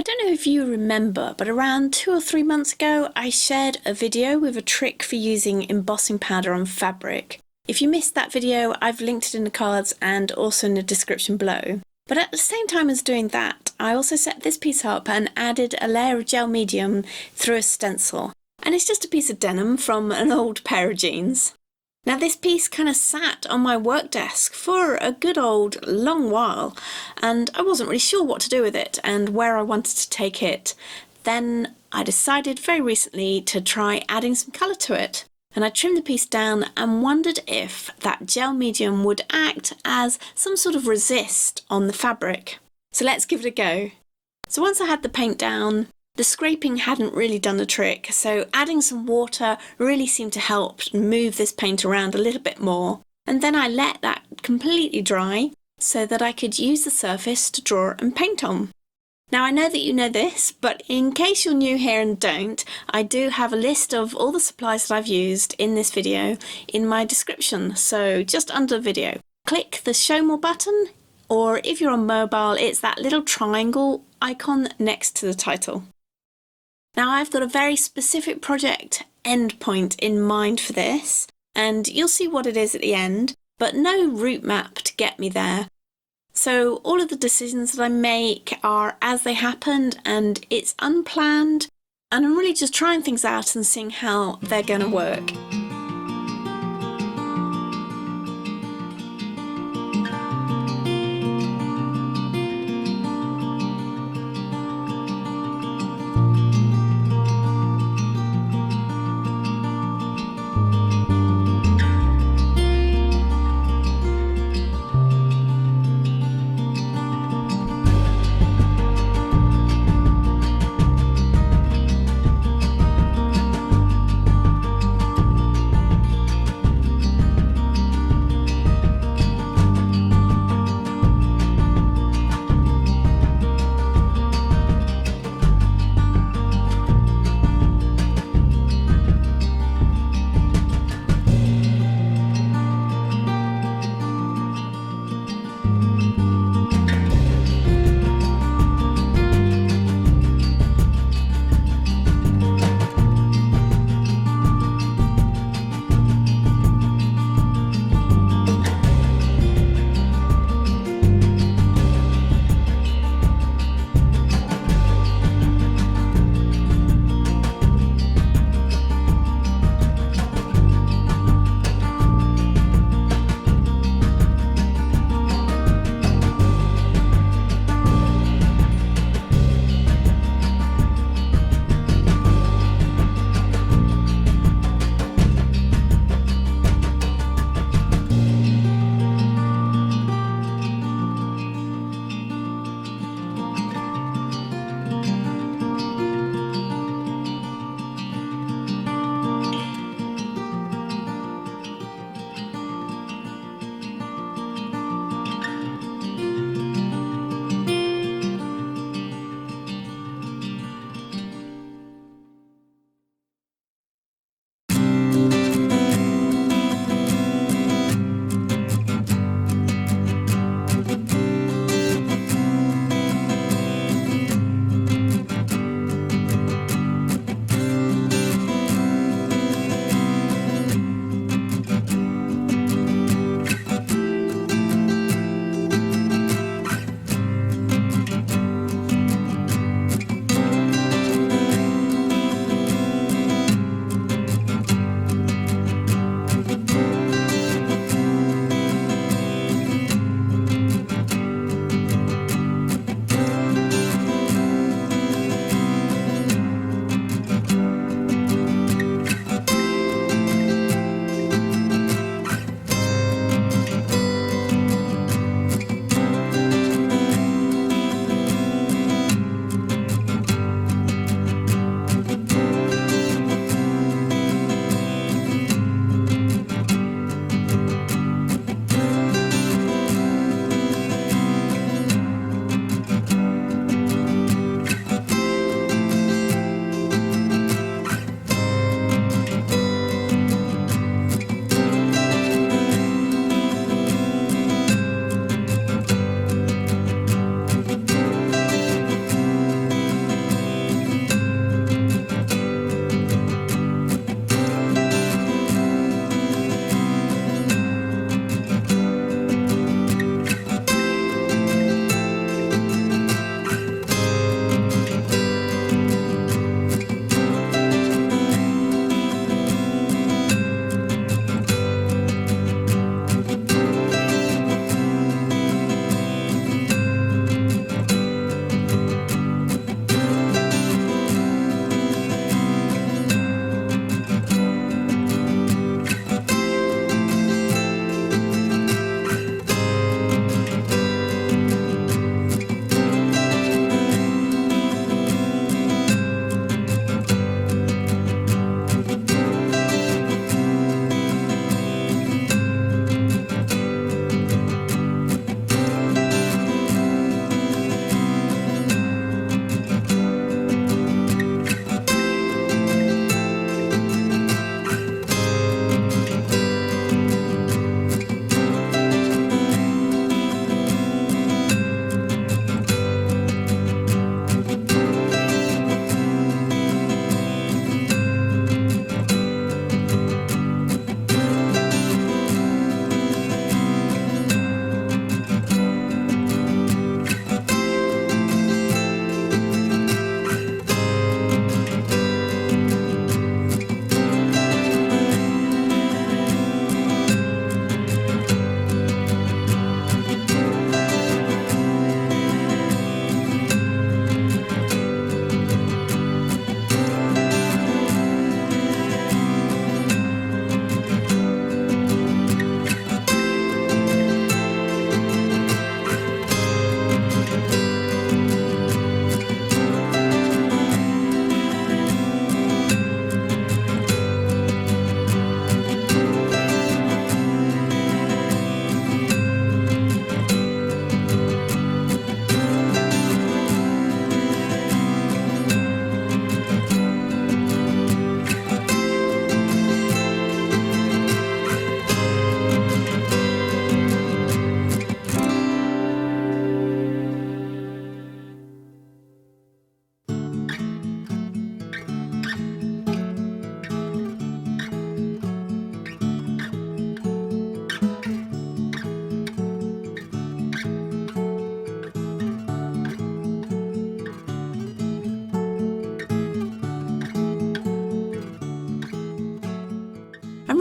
I don't know if you remember, but around 2 or 3 months ago, I shared a video with a trick for using embossing powder on fabric. If you missed that video, I've linked it in the cards and also in the description below. But at the same time as doing that, I also set this piece up and added a layer of gel medium through a stencil. And it's just a piece of denim from an old pair of jeans. Now this piece kind of sat on my work desk for a good old long while, and I wasn't really sure what to do with it and where I wanted to take it. Then I decided very recently to try adding some colour to it, and I trimmed the piece down and wondered if that gel medium would act as some sort of resist on the fabric. So let's give it a go. So once I had the paint down, the scraping hadn't really done the trick, so adding some water really seemed to help move this paint around a little bit more. And then I let that completely dry so that I could use the surface to draw and paint on. Now I know that you know this, but in case you're new here and don't, I do have a list of all the supplies that I've used in this video in my description, so just under the video. Click the show more button, or if you're on mobile, it's that little triangle icon next to the title. Now I've got a very specific project endpoint in mind for this, and you'll see what it is at the end, but no route map to get me there. So all of the decisions that I make are as they happened, and it's unplanned, and I'm really just trying things out and seeing how they're going to work.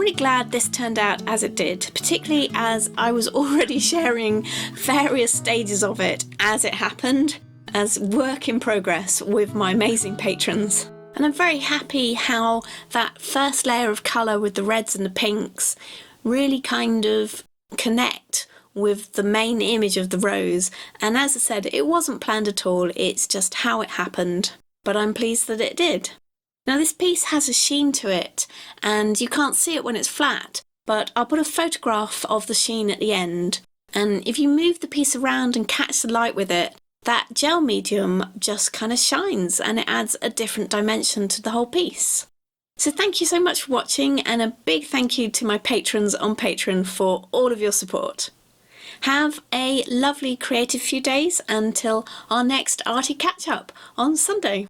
really glad this turned out as it did, particularly as I was already sharing various stages of it as it happened, as work in progress with my amazing patrons. And I'm very happy how that first layer of colour with the reds and the pinks really kind of connect with the main image of the rose. And as I said, it wasn't planned at all, it's just how it happened. But I'm pleased that it did. Now this piece has a sheen to it, and you can't see it when it's flat, but I'll put a photograph of the sheen at the end. And if you move the piece around and catch the light with it, that gel medium just kind of shines and it adds a different dimension to the whole piece. So thank you so much for watching, and a big thank you to my patrons on Patreon for all of your support. Have a lovely creative few days until our next arty catch up on Sunday.